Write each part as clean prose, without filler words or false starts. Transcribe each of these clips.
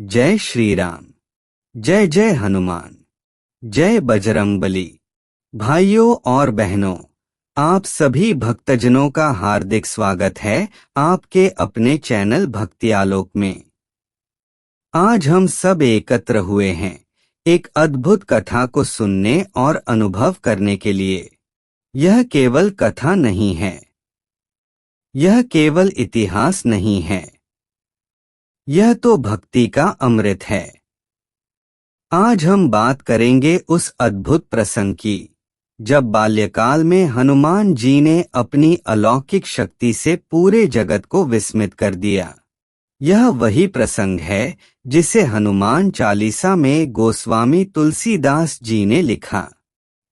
जय श्री राम। जय जय हनुमान। जय बजरंगबली। भाइयों और बहनों, आप सभी भक्तजनों का हार्दिक स्वागत है आपके अपने चैनल भक्ति आलोक में। आज हम सब एकत्र हुए हैं एक अद्भुत कथा को सुनने और अनुभव करने के लिए। यह केवल कथा नहीं है, यह केवल इतिहास नहीं है, यह तो भक्ति का अमृत है। आज हम बात करेंगे उस अद्भुत प्रसंग की जब बाल्यकाल में हनुमान जी ने अपनी अलौकिक शक्ति से पूरे जगत को विस्मित कर दिया। यह वही प्रसंग है जिसे हनुमान चालीसा में गोस्वामी तुलसीदास जी ने लिखा।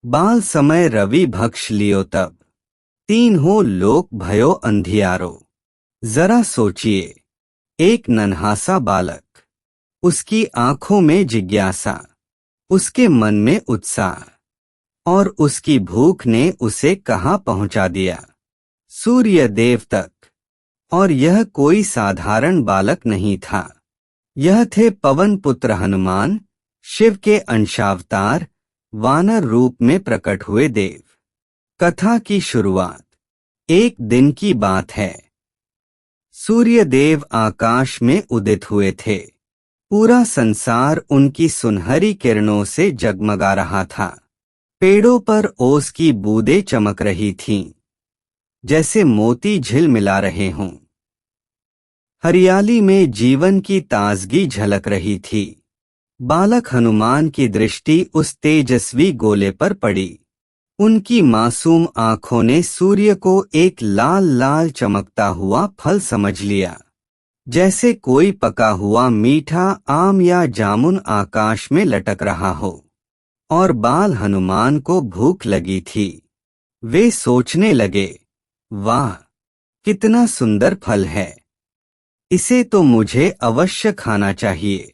बाल समय रवि भक्ष लियो तब, तीन हो लोक भयो अंधियारो। जरा सोचिए, एक नन्हासा बालक, उसकी आंखों में जिज्ञासा, उसके मन में उत्साह, और उसकी भूख ने उसे कहाँ पहुंचा दिया? सूर्य देव तक। और यह कोई साधारण बालक नहीं था, यह थे पवन पुत्र हनुमान, शिव के अंशावतार, वानर रूप में प्रकट हुए देव। कथा की शुरुआत एक दिन की बात है। सूर्य देव आकाश में उदित हुए थे। पूरा संसार उनकी सुनहरी किरणों से जगमगा रहा था। पेड़ों पर ओस की बूंदें चमक रही थीं, जैसे मोती झिलमिला रहे हों। हरियाली में जीवन की ताजगी झलक रही थी। बालक हनुमान की दृष्टि उस तेजस्वी गोले पर पड़ी। उनकी मासूम आंखों ने सूर्य को एक लाल लाल चमकता हुआ फल समझ लिया, जैसे कोई पका हुआ मीठा आम या जामुन आकाश में लटक रहा हो। और बाल हनुमान को भूख लगी थी। वे सोचने लगे, वाह, कितना सुंदर फल है, इसे तो मुझे अवश्य खाना चाहिए।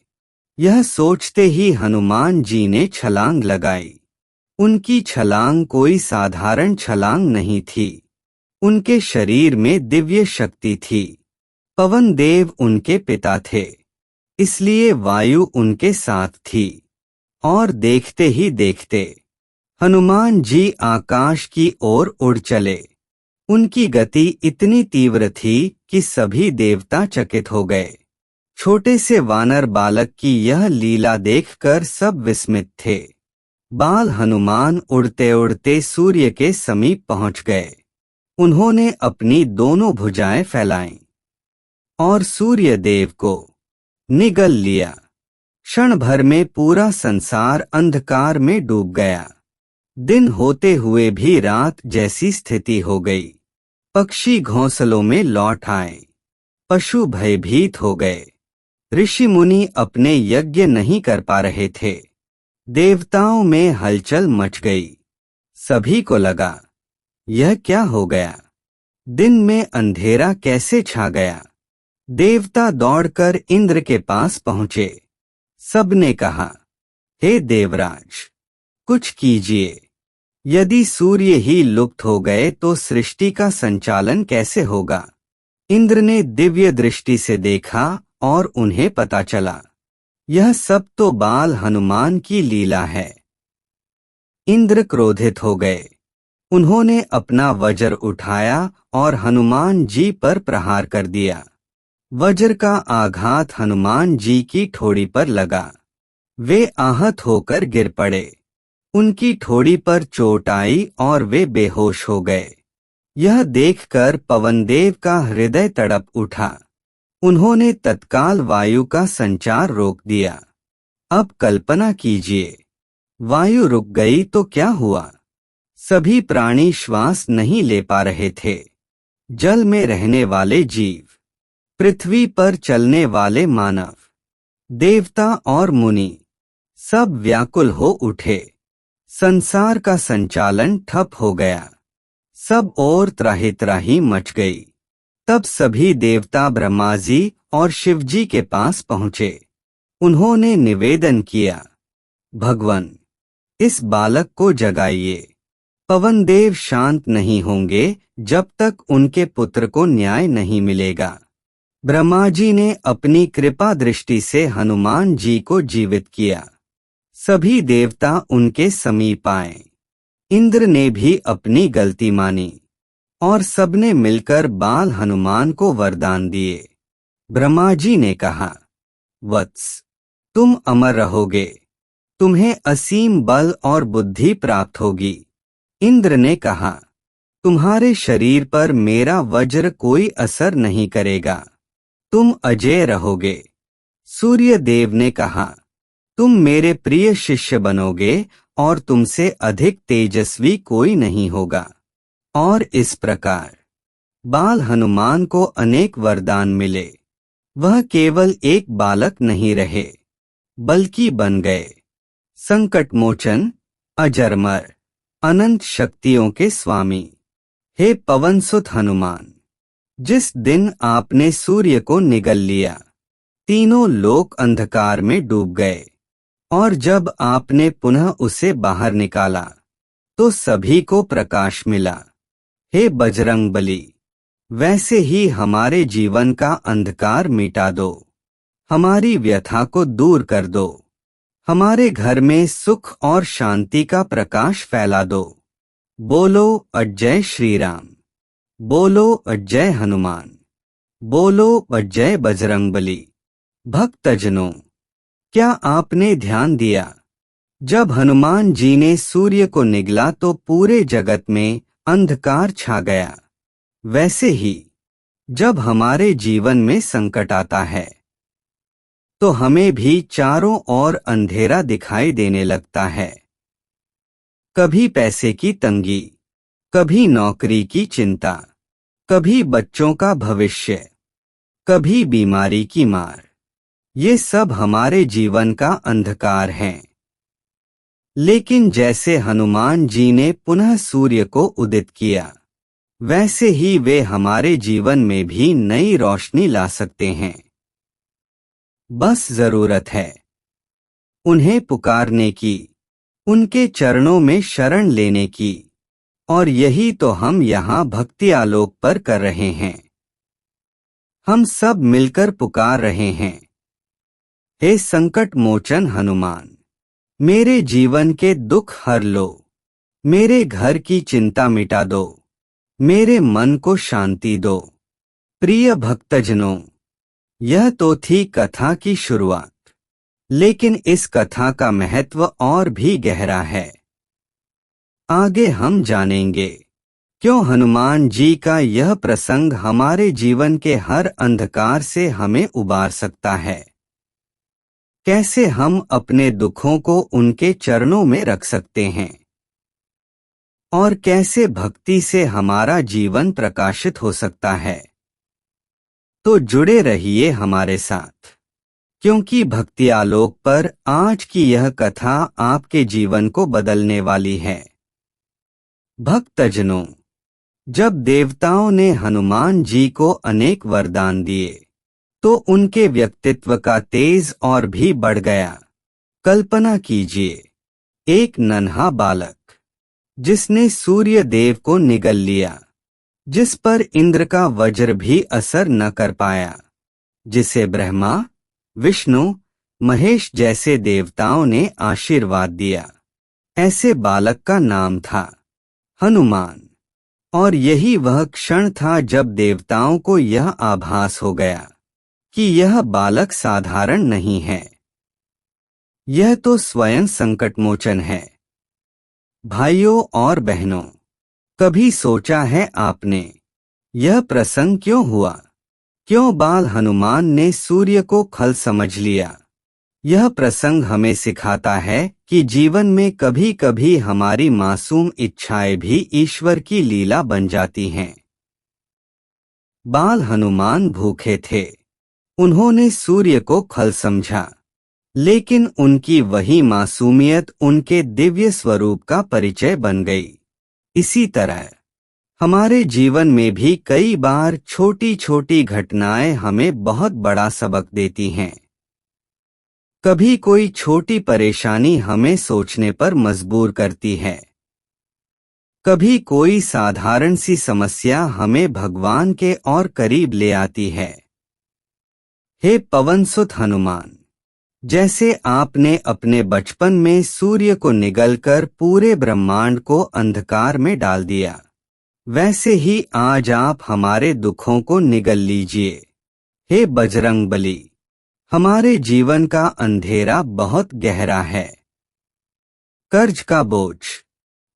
यह सोचते ही हनुमान जी ने छलांग लगाई। उनकी छलांग कोई साधारण छलांग नहीं थी। उनके शरीर में दिव्य शक्ति थी। पवन देव उनके पिता थे, इसलिए वायु उनके साथ थी। और देखते ही देखते हनुमान जी आकाश की ओर उड़ चले। उनकी गति इतनी तीव्र थी कि सभी देवता चकित हो गए। छोटे से वानर बालक की यह लीला देखकर सब विस्मित थे। बाल हनुमान उड़ते उड़ते सूर्य के समीप पहुंच गए। उन्होंने अपनी दोनों भुजाएं फैलाईं और सूर्य देव को निगल लिया। क्षण भर में पूरा संसार अंधकार में डूब गया। दिन होते हुए भी रात जैसी स्थिति हो गई। पक्षी घोंसलों में लौट आए, पशु भयभीत हो गए। ऋषि मुनि अपने यज्ञ नहीं कर पा रहे थे। देवताओं में हलचल मच गई। सभी को लगा, यह क्या हो गया? दिन में अंधेरा कैसे छा गया? देवता दौड़कर इंद्र के पास पहुंचे। सबने कहा, हे देवराज, कुछ कीजिए। यदि सूर्य ही लुप्त हो गए तो सृष्टि का संचालन कैसे होगा? इंद्र ने दिव्य दृष्टि से देखा और उन्हें पता चला, यह सब तो बाल हनुमान की लीला है। इंद्र क्रोधित हो गए। उन्होंने अपना वज्र उठाया और हनुमान जी पर प्रहार कर दिया। वज्र का आघात हनुमान जी की ठोड़ी पर लगा। वे आहत होकर गिर पड़े। उनकी ठोड़ी पर चोट आई और वे बेहोश हो गए। यह देखकर पवनदेव का हृदय तड़प उठा। उन्होंने तत्काल वायु का संचार रोक दिया। अब कल्पना कीजिए, वायु रुक गई तो क्या हुआ? सभी प्राणी श्वास नहीं ले पा रहे थे। जल में रहने वाले जीव, पृथ्वी पर चलने वाले मानव, देवता और मुनि सब व्याकुल हो उठे। संसार का संचालन ठप हो गया। सब ओर त्राहि त्राहि मच गई। तब सभी देवता ब्रह्मा जी और शिव जी के पास पहुंचे। उन्होंने निवेदन किया, भगवान, इस बालक को जगाइए। पवन देव शांत नहीं होंगे जब तक उनके पुत्र को न्याय नहीं मिलेगा। ब्रह्मा जी ने अपनी कृपा दृष्टि से हनुमान जी को जीवित किया। सभी देवता उनके समीप आए। इंद्र ने भी अपनी गलती मानी और सबने मिलकर बाल हनुमान को वरदान दिए। ब्रह्मा जी ने कहा, वत्स, तुम अमर रहोगे, तुम्हें असीम बल और बुद्धि प्राप्त होगी। इंद्र ने कहा, तुम्हारे शरीर पर मेरा वज्र कोई असर नहीं करेगा, तुम अजेय रहोगे। सूर्य देव ने कहा, तुम मेरे प्रिय शिष्य बनोगे और तुमसे अधिक तेजस्वी कोई नहीं होगा। और इस प्रकार बाल हनुमान को अनेक वरदान मिले। वह केवल एक बालक नहीं रहे, बल्कि बन गए संकटमोचन, अजरमर, अनंत शक्तियों के स्वामी। हे पवनसुत हनुमान, जिस दिन आपने सूर्य को निगल लिया, तीनों लोक अंधकार में डूब गए, और जब आपने पुनः उसे बाहर निकाला तो सभी को प्रकाश मिला। हे बजरंगबली, वैसे ही हमारे जीवन का अंधकार मिटा दो, हमारी व्यथा को दूर कर दो, हमारे घर में सुख और शांति का प्रकाश फैला दो। बोलो अजय श्री राम, बोलो अजय हनुमान, बोलो अजय बजरंगबली। भक्तजनों, क्या आपने ध्यान दिया, जब हनुमान जी ने सूर्य को निगला तो पूरे जगत में अंधकार छा गया। वैसे ही जब हमारे जीवन में संकट आता है तो हमें भी चारों ओर अंधेरा दिखाई देने लगता है। कभी पैसे की तंगी, कभी नौकरी की चिंता, कभी बच्चों का भविष्य, कभी बीमारी की मार। ये सब हमारे जीवन का अंधकार हैं। लेकिन जैसे हनुमान जी ने पुनः सूर्य को उदित किया, वैसे ही वे हमारे जीवन में भी नई रोशनी ला सकते हैं। बस जरूरत है उन्हें पुकारने की, उनके चरणों में शरण लेने की, और यही तो हम यहाँ भक्ति आलोक पर कर रहे हैं। हम सब मिलकर पुकार रहे हैं, हे संकट मोचन हनुमान, मेरे जीवन के दुख हर लो, मेरे घर की चिंता मिटा दो, मेरे मन को शांति दो। प्रिय भक्तजनों, यह तो थी कथा की शुरुआत, लेकिन इस कथा का महत्व और भी गहरा है। आगे हम जानेंगे क्यों हनुमान जी का यह प्रसंग हमारे जीवन के हर अंधकार से हमें उबार सकता है, कैसे हम अपने दुखों को उनके चरणों में रख सकते हैं, और कैसे भक्ति से हमारा जीवन प्रकाशित हो सकता है। तो जुड़े रहिए हमारे साथ, क्योंकि भक्ति आलोक पर आज की यह कथा आपके जीवन को बदलने वाली है। भक्तजनों, जब देवताओं ने हनुमान जी को अनेक वरदान दिए तो उनके व्यक्तित्व का तेज और भी बढ़ गया। कल्पना कीजिए, एक नन्हा बालक जिसने सूर्य देव को निगल लिया, जिस पर इंद्र का वज्र भी असर न कर पाया, जिसे ब्रह्मा, विष्णु, महेश जैसे देवताओं ने आशीर्वाद दिया। ऐसे बालक का नाम था हनुमान। और यही वह क्षण था जब देवताओं को यह आभास हो गया कि यह बालक साधारण नहीं है, यह तो स्वयं संकटमोचन है। भाइयों और बहनों, कभी सोचा है आपने, यह प्रसंग क्यों हुआ? क्यों बाल हनुमान ने सूर्य को खल समझ लिया? यह प्रसंग हमें सिखाता है कि जीवन में कभी कभी हमारी मासूम इच्छाएं भी ईश्वर की लीला बन जाती हैं। बाल हनुमान भूखे थे, उन्होंने सूर्य को खल समझा, लेकिन उनकी वही मासूमियत उनके दिव्य स्वरूप का परिचय बन गई। इसी तरह हमारे जीवन में भी कई बार छोटी छोटी घटनाएं हमें बहुत बड़ा सबक देती हैं। कभी कोई छोटी परेशानी हमें सोचने पर मजबूर करती है, कभी कोई साधारण सी समस्या हमें भगवान के और करीब ले आती है। हे पवनसुत हनुमान, जैसे आपने अपने बचपन में सूर्य को निगलकर पूरे ब्रह्मांड को अंधकार में डाल दिया, वैसे ही आज आप हमारे दुखों को निगल लीजिए। हे बजरंगबली, हमारे जीवन का अंधेरा बहुत गहरा है। कर्ज का बोझ,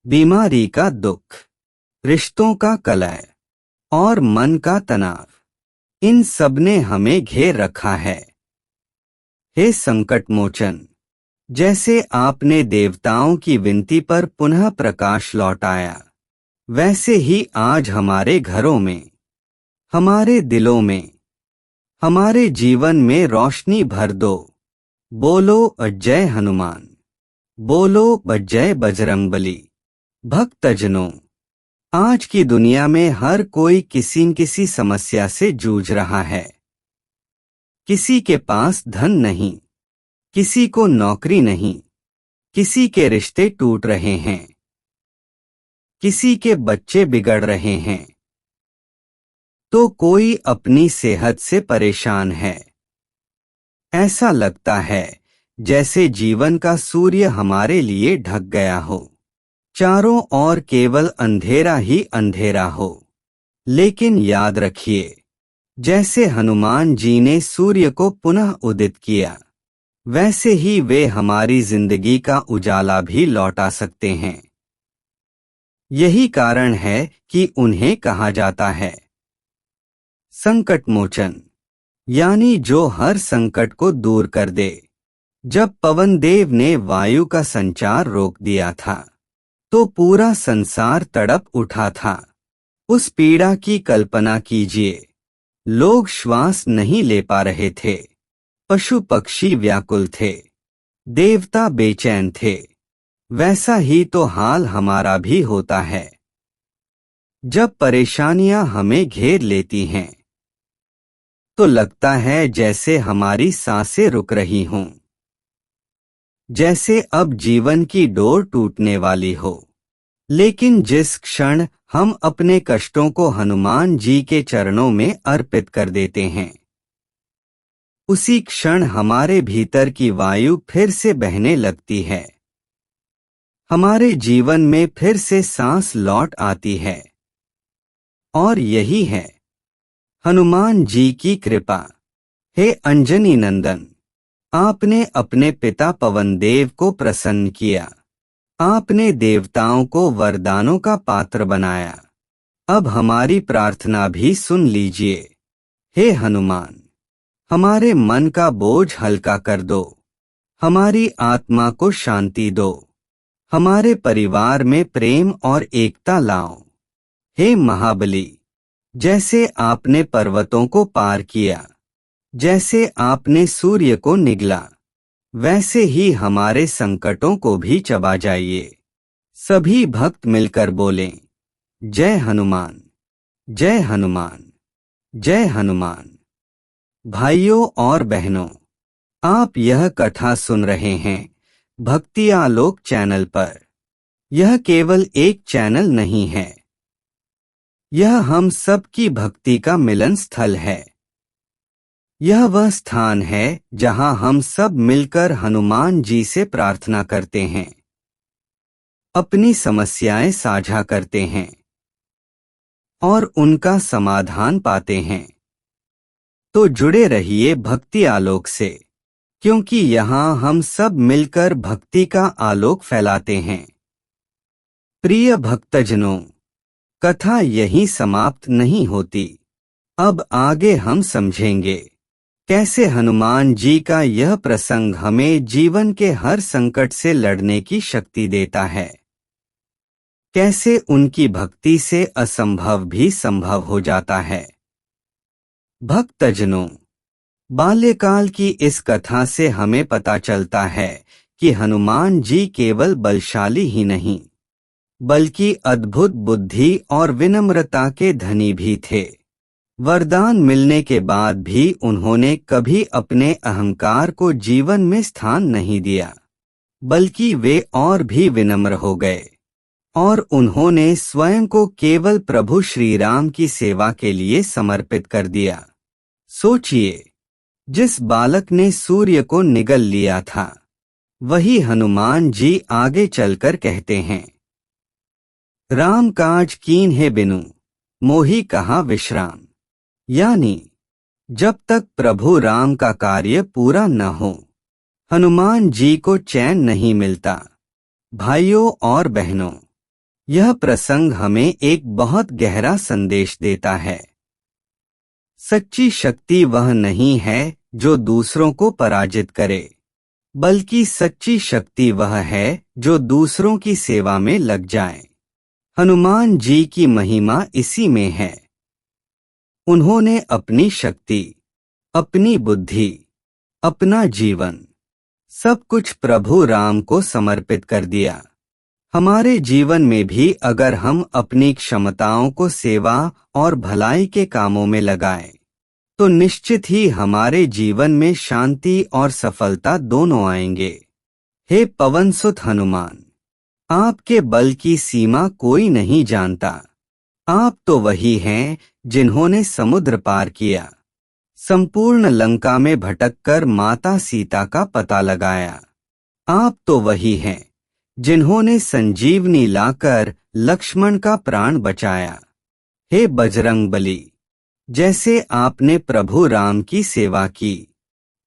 बीमारी का दुख, रिश्तों का कलह और मन का तनाव, इन सब ने हमें घेर रखा है। हे संकट मोचन, जैसे आपने देवताओं की विनती पर पुनः प्रकाश लौटाया, वैसे ही आज हमारे घरों में, हमारे दिलों में, हमारे जीवन में रोशनी भर दो। बोलो जय हनुमान, बोलो जय बजरंगबली। भक्तजनों, आज की दुनिया में हर कोई किसी न किसी समस्या से जूझ रहा है। किसी के पास धन नहीं, किसी को नौकरी नहीं, किसी के रिश्ते टूट रहे हैं, किसी के बच्चे बिगड़ रहे हैं, तो कोई अपनी सेहत से परेशान है। ऐसा लगता है जैसे जीवन का सूर्य हमारे लिए ढक गया हो, चारों ओर केवल अंधेरा ही अंधेरा हो। लेकिन याद रखिए, जैसे हनुमान जी ने सूर्य को पुनः उदित किया, वैसे ही वे हमारी जिंदगी का उजाला भी लौटा सकते हैं। यही कारण है कि उन्हें कहा जाता है संकट मोचन, यानी जो हर संकट को दूर कर दे। जब पवन देव ने वायु का संचार रोक दिया था, तो पूरा संसार तड़प उठा था। उस पीड़ा की कल्पना कीजिए। लोग श्वास नहीं ले पा रहे थे, पशु पक्षी व्याकुल थे, देवता बेचैन थे। वैसा ही तो हाल हमारा भी होता है। जब परेशानियां हमें घेर लेती हैं, तो लगता है जैसे हमारी सांसें रुक रही हों, जैसे अब जीवन की डोर टूटने वाली हो। लेकिन जिस क्षण हम अपने कष्टों को हनुमान जी के चरणों में अर्पित कर देते हैं, उसी क्षण हमारे भीतर की वायु फिर से बहने लगती है, हमारे जीवन में फिर से सांस लौट आती है। और यही है हनुमान जी की कृपा। हे अंजनी नंदन, आपने अपने पिता पवन देव को प्रसन्न किया, आपने देवताओं को वरदानों का पात्र बनाया। अब हमारी प्रार्थना भी सुन लीजिए। हे हनुमान, हमारे मन का बोझ हल्का कर दो, हमारी आत्मा को शांति दो, हमारे परिवार में प्रेम और एकता लाओ। हे महाबली, जैसे आपने पर्वतों को पार किया, जैसे आपने सूर्य को निगला, वैसे ही हमारे संकटों को भी चबा जाइए। सभी भक्त मिलकर बोलें, जय हनुमान, जय हनुमान, जय हनुमान। भाइयों और बहनों, आप यह कथा सुन रहे हैं भक्ति आलोक चैनल पर। यह केवल एक चैनल नहीं है, यह हम सब की भक्ति का मिलन स्थल है। यह वह स्थान है जहां हम सब मिलकर हनुमान जी से प्रार्थना करते हैं, अपनी समस्याएं साझा करते हैं और उनका समाधान पाते हैं। तो जुड़े रहिए भक्ति आलोक से, क्योंकि यहाँ हम सब मिलकर भक्ति का आलोक फैलाते हैं। प्रिय भक्तजनों, कथा यहीं समाप्त नहीं होती। अब आगे हम समझेंगे कैसे हनुमान जी का यह प्रसंग हमें जीवन के हर संकट से लड़ने की शक्ति देता है, कैसे उनकी भक्ति से असंभव भी संभव हो जाता है। भक्तजनों, बाल्यकाल की इस कथा से हमें पता चलता है कि हनुमान जी केवल बलशाली ही नहीं, बल्कि अद्भुत बुद्धि और विनम्रता के धनी भी थे। वरदान मिलने के बाद भी उन्होंने कभी अपने अहंकार को जीवन में स्थान नहीं दिया, बल्कि वे और भी विनम्र हो गए और उन्होंने स्वयं को केवल प्रभु श्री राम की सेवा के लिए समर्पित कर दिया। सोचिए, जिस बालक ने सूर्य को निगल लिया था, वही हनुमान जी आगे चलकर कहते हैं, राम काज कीन है बिनु, मोहि कहा विश्राम। यानी जब तक प्रभु राम का कार्य पूरा न हो, हनुमान जी को चैन नहीं मिलता। भाइयों और बहनों, यह प्रसंग हमें एक बहुत गहरा संदेश देता है। सच्ची शक्ति वह नहीं है जो दूसरों को पराजित करे, बल्कि सच्ची शक्ति वह है जो दूसरों की सेवा में लग जाए। हनुमान जी की महिमा इसी में है। उन्होंने अपनी शक्ति, अपनी बुद्धि, अपना जीवन, सब कुछ प्रभु राम को समर्पित कर दिया। हमारे जीवन में भी अगर हम अपनी क्षमताओं को सेवा और भलाई के कामों में लगाएं, तो निश्चित ही हमारे जीवन में शांति और सफलता दोनों आएंगे। हे पवनसुत हनुमान, आपके बल की सीमा कोई नहीं जानता। आप तो वही हैं जिन्होंने समुद्र पार किया, संपूर्ण लंका में भटककर माता सीता का पता लगाया। आप तो वही हैं जिन्होंने संजीवनी लाकर लक्ष्मण का प्राण बचाया। हे बजरंगबली, जैसे आपने प्रभु राम की सेवा की,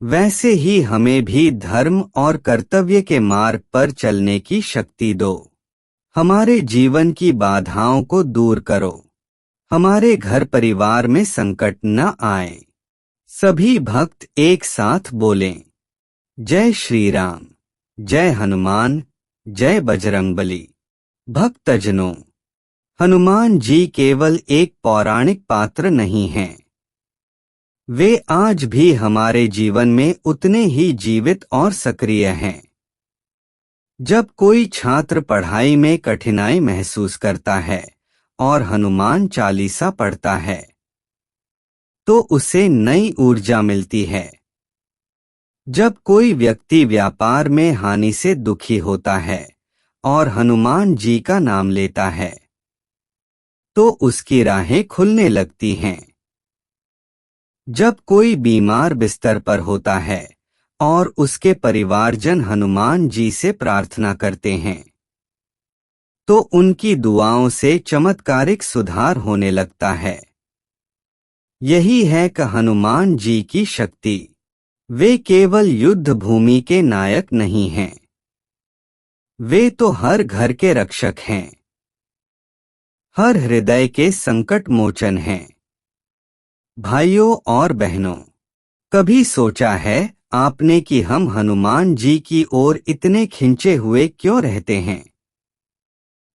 वैसे ही हमें भी धर्म और कर्तव्य के मार्ग पर चलने की शक्ति दो। हमारे जीवन की बाधाओं को दूर करो। हमारे घर परिवार में संकट न आए। सभी भक्त एक साथ बोलें, जय श्री राम, जय हनुमान, जय बजरंगबली। भक्तजनों, हनुमान जी केवल एक पौराणिक पात्र नहीं हैं। वे आज भी हमारे जीवन में उतने ही जीवित और सक्रिय हैं। जब कोई छात्र पढ़ाई में कठिनाई महसूस करता है और हनुमान चालीसा पढ़ता है, तो उसे नई ऊर्जा मिलती है। जब कोई व्यक्ति व्यापार में हानि से दुखी होता है और हनुमान जी का नाम लेता है, तो उसकी राहें खुलने लगती हैं। जब कोई बीमार बिस्तर पर होता है और उसके परिवारजन हनुमान जी से प्रार्थना करते हैं, तो उनकी दुआओं से चमत्कारिक सुधार होने लगता है। यही है कि हनुमान जी की शक्ति। वे केवल युद्ध भूमि के नायक नहीं हैं, वे तो हर घर के रक्षक हैं, हर हृदय के संकट मोचन हैं। भाइयों और बहनों, कभी सोचा है आपने कि हम हनुमान जी की ओर इतने खिंचे हुए क्यों रहते हैं?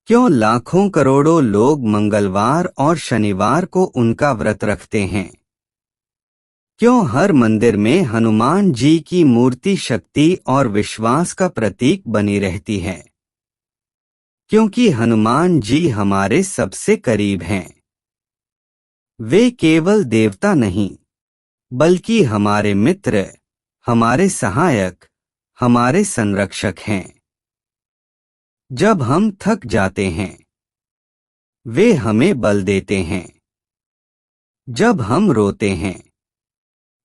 क्यों लाखों करोड़ों लोग मंगलवार और शनिवार को उनका व्रत रखते हैं? क्यों हर मंदिर में हनुमान जी की मूर्ति शक्ति और विश्वास का प्रतीक बनी रहती है? क्योंकि हनुमान जी हमारे सबसे करीब हैं। वे केवल देवता नहीं, बल्कि हमारे मित्र, हमारे सहायक, हमारे संरक्षक हैं। जब हम थक जाते हैं, वे हमें बल देते हैं। जब हम रोते हैं,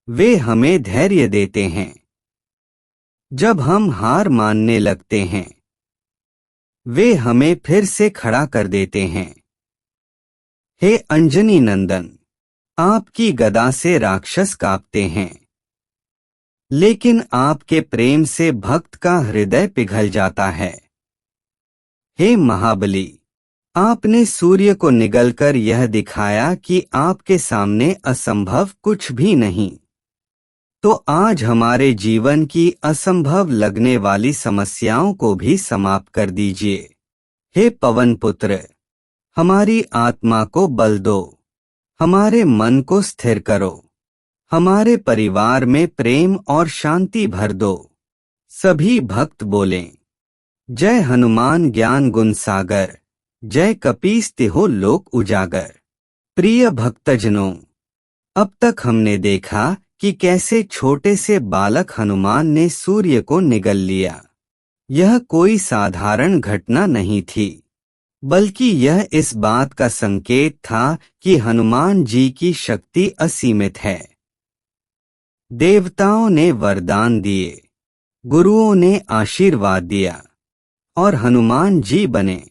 वे हमें धैर्य देते हैं। जब हम हार मानने लगते हैं, वे हमें फिर से खड़ा कर देते हैं। हे अंजनी नंदन, आपकी गदा से राक्षस कांपते हैं, लेकिन आपके प्रेम से भक्त का हृदय पिघल जाता है। हे महाबली, आपने सूर्य को निगलकर यह दिखाया कि आपके सामने असंभव कुछ भी नहीं। तो आज हमारे जीवन की असंभव लगने वाली समस्याओं को भी समाप्त कर दीजिए। हे पवन पुत्र, हमारी आत्मा को बल दो, हमारे मन को स्थिर करो, हमारे परिवार में प्रेम और शांति भर दो। सभी भक्त बोलें, जय हनुमान ज्ञान गुण सागर, जय कपीस तिहो लोक उजागर। प्रिय भक्तजनों, अब तक हमने देखा कि कैसे छोटे से बालक हनुमान ने सूर्य को निगल लिया। यह कोई साधारण घटना नहीं थी, बल्कि यह इस बात का संकेत था कि हनुमान जी की शक्ति असीमित है। देवताओं ने वरदान दिए, गुरुओं ने आशीर्वाद दिया और हनुमान जी बने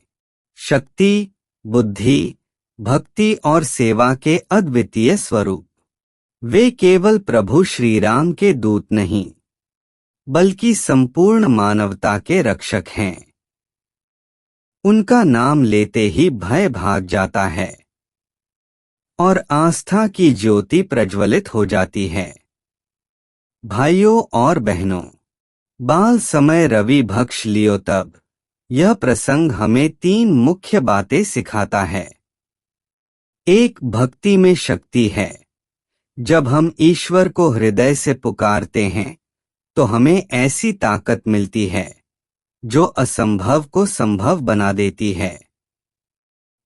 शक्ति, बुद्धि, भक्ति और सेवा के अद्वितीय स्वरूप। वे केवल प्रभु श्री राम के दूत नहीं, बल्कि संपूर्ण मानवता के रक्षक हैं। उनका नाम लेते ही भय भाग जाता है और आस्था की ज्योति प्रज्वलित हो जाती है। भाइयों और बहनों, बाल समय रवि भक्ष लियो तब यह प्रसंग हमें 3 मुख्य बातें सिखाता है। एक, भक्ति में शक्ति है। जब हम ईश्वर को हृदय से पुकारते हैं तो हमें ऐसी ताकत मिलती है जो असंभव को संभव बना देती है।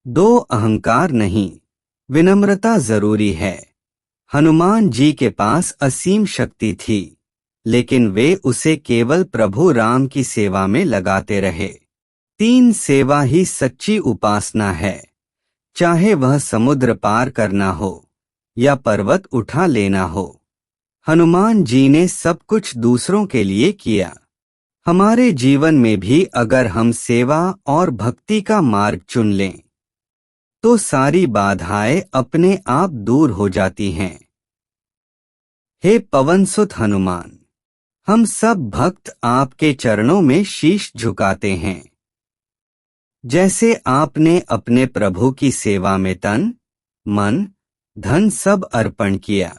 2, अहंकार नहीं, विनम्रता जरूरी है। हनुमान जी के पास असीम शक्ति थी, लेकिन वे उसे केवल प्रभु राम की सेवा में लगाते रहे। 3, सेवा ही सच्ची उपासना है। चाहे वह समुद्र पार करना हो या पर्वत उठा लेना हो, हनुमान जी ने सब कुछ दूसरों के लिए किया। हमारे जीवन में भी अगर हम सेवा और भक्ति का मार्ग चुन लें तो सारी बाधाएं अपने आप दूर हो जाती हैं। हे पवनसुत हनुमान, हम सब भक्त आपके चरणों में शीश झुकाते हैं। जैसे आपने अपने प्रभु की सेवा में तन, मन, धन सब अर्पण किया,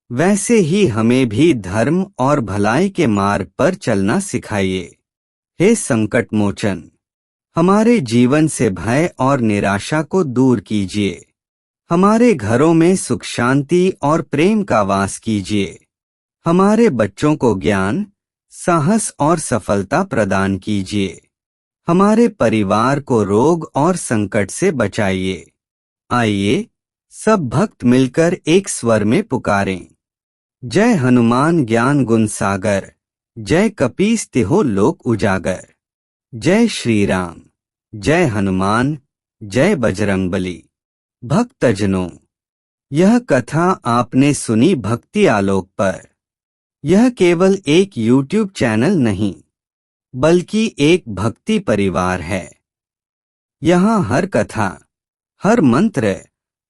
वैसे ही हमें भी धर्म और भलाई के मार्ग पर चलना सिखाइए। हे संकट मोचन, हमारे जीवन से भय और निराशा को दूर कीजिए। हमारे घरों में सुख शांति और प्रेम का वास कीजिए। हमारे बच्चों को ज्ञान, साहस और सफलता प्रदान कीजिए। हमारे परिवार को रोग और संकट से बचाइए। आइए सब भक्त मिलकर एक स्वर में पुकारें, जय हनुमान ज्ञान गुण सागर, जय कपीस तिहो लोक उजागर। जय श्री राम, जय हनुमान, जय बजरंगबली। भक्तजनों, यह कथा आपने सुनी भक्ति आलोक पर। यह केवल एक YouTube चैनल नहीं, बल्कि एक भक्ति परिवार है। यहाँ हर कथा, हर मंत्र,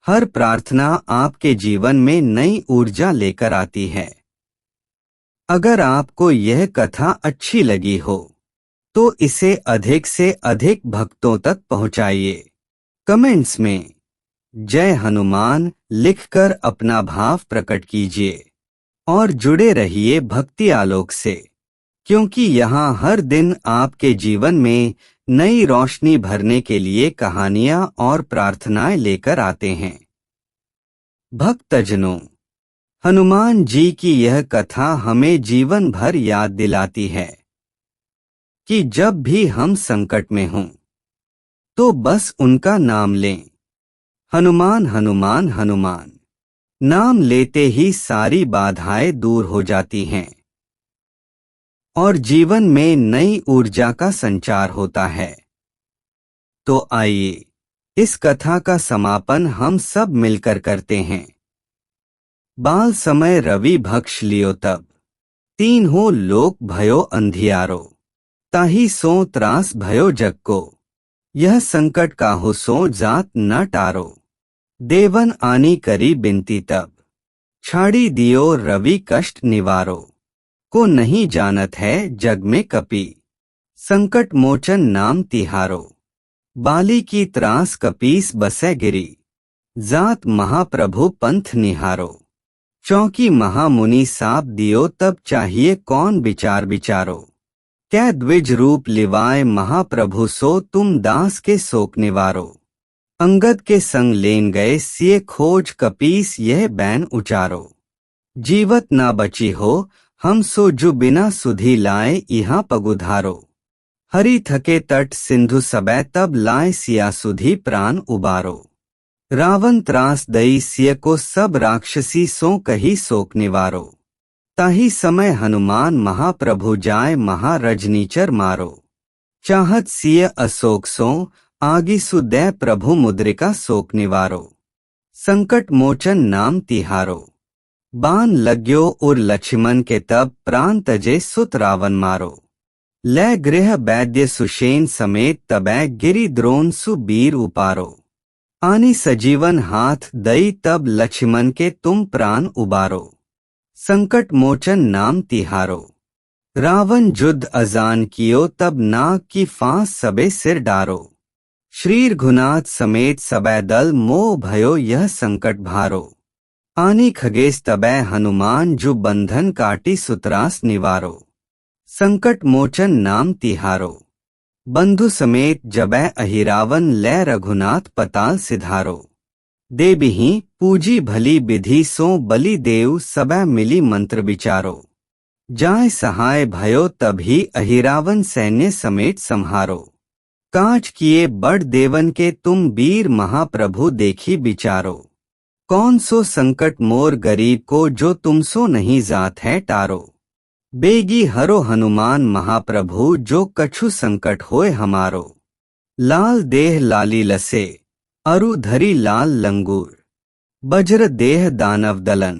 हर प्रार्थना आपके जीवन में नई ऊर्जा लेकर आती है। अगर आपको यह कथा अच्छी लगी हो तो इसे अधिक से अधिक भक्तों तक पहुंचाइए। कमेंट्स में जय हनुमान लिखकर अपना भाव प्रकट कीजिए और जुड़े रहिए भक्ति आलोक से, क्योंकि यहाँ हर दिन आपके जीवन में नई रोशनी भरने के लिए कहानियां और प्रार्थनाएं लेकर आते हैं। भक्तजनों, हनुमान जी की यह कथा हमें जीवन भर याद दिलाती है कि जब भी हम संकट में हों तो बस उनका नाम लें। हनुमान हनुमान हनुमान, नाम लेते ही सारी बाधाएं दूर हो जाती हैं और जीवन में नई ऊर्जा का संचार होता है। तो आइए इस कथा का समापन हम सब मिलकर करते हैं। बाल समय रवि भक्ष लियो तब, 3 हो लोक भयो अंधियारो, ताही सो त्रास भयो जग को, यह संकट का हो सो जात न टारो। देवन आनी करी बिनती तब, छाड़ी दियो रवि कष्ट निवारो, को नहीं जानत है जग में कपि, संकट मोचन नाम तिहारो। बाली की त्रास कपीस बसे गिरी, जात महाप्रभु पंथ निहारो। चौकी महामुनि साप दियो तब चाहिए कौन विचार विचारो। कै द्विज रूप लिवाए महाप्रभु सो तुम दास के शोक निवारो। अंगद के संग लेन गए सिए खोज कपीस यह बैन उचारो। जीवत ना बची हो हम सो जु बिना सुधी लाए यहाँ पगुधारो। हरि थके तट सिंधु सबै तब लाए सिया सुधी प्राण उबारो। रावण त्रास दई सिय को सब राक्षसी सो कही शोक निवारो। ताही समय हनुमान महाप्रभु जाय महारजनीचर मारो। चाहत सिय अशोक सो आगी सुदय प्रभु मुद्रिका शोक निवारो। संकट मोचन नाम तिहारो। बाण लग्यो उर लक्ष्मण के तब प्राण तजे सुत रावण मारो। लय गृह वैद्य सुषेण समेत तबै गिरि द्रोण सुबीर उपारो। आनी सजीवन हाथ दई तब लक्ष्मण के तुम प्राण उबारो। संकट मोचन नाम तिहारो। रावण युद्ध अजान कियो तब नाग की फांस सबे सिर डारो। श्री रघुनाथ समेत सबै दल मोह भयो यह संकट भारो। आनी खगेश तबै हनुमान जु बंधन काटी सुतरास निवारो। संकट मोचन नाम तिहारो। बंधु समेत जबै अहिरावन लय रघुनाथ पताल सिधारो। देबिहि पूजी भली विधि सो बलि देव सबै मिली मंत्र विचारो। जाय सहाय भयो तभी अहिरावन सैन्य समेत संहारो। कांच किए बड़ देवन के तुम वीर महाप्रभु देखी विचारो। कौन सो संकट मोर गरीब को जो तुम सो नहीं जात है टारो। बेगी हरो हनुमान महाप्रभु जो कछु संकट होए हमारो। लाल देह लाली लसे अरु धरी लाल लंगूर। बज्र देह दानव दलन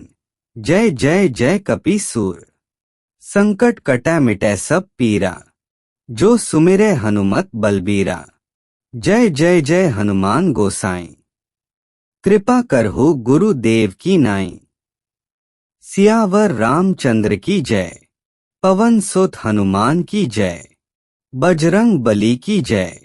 जय जय जय कपि सूर। संकट कटै मिटै सब पीरा जो सुमिरै हनुमत बलबीरा। जय जय जय हनुमान गोसाई कृपा करहु गुरुदेव की नाई। सियावर रामचंद्र की जय। पवन सुत हनुमान की जय। बजरंग बली की जय।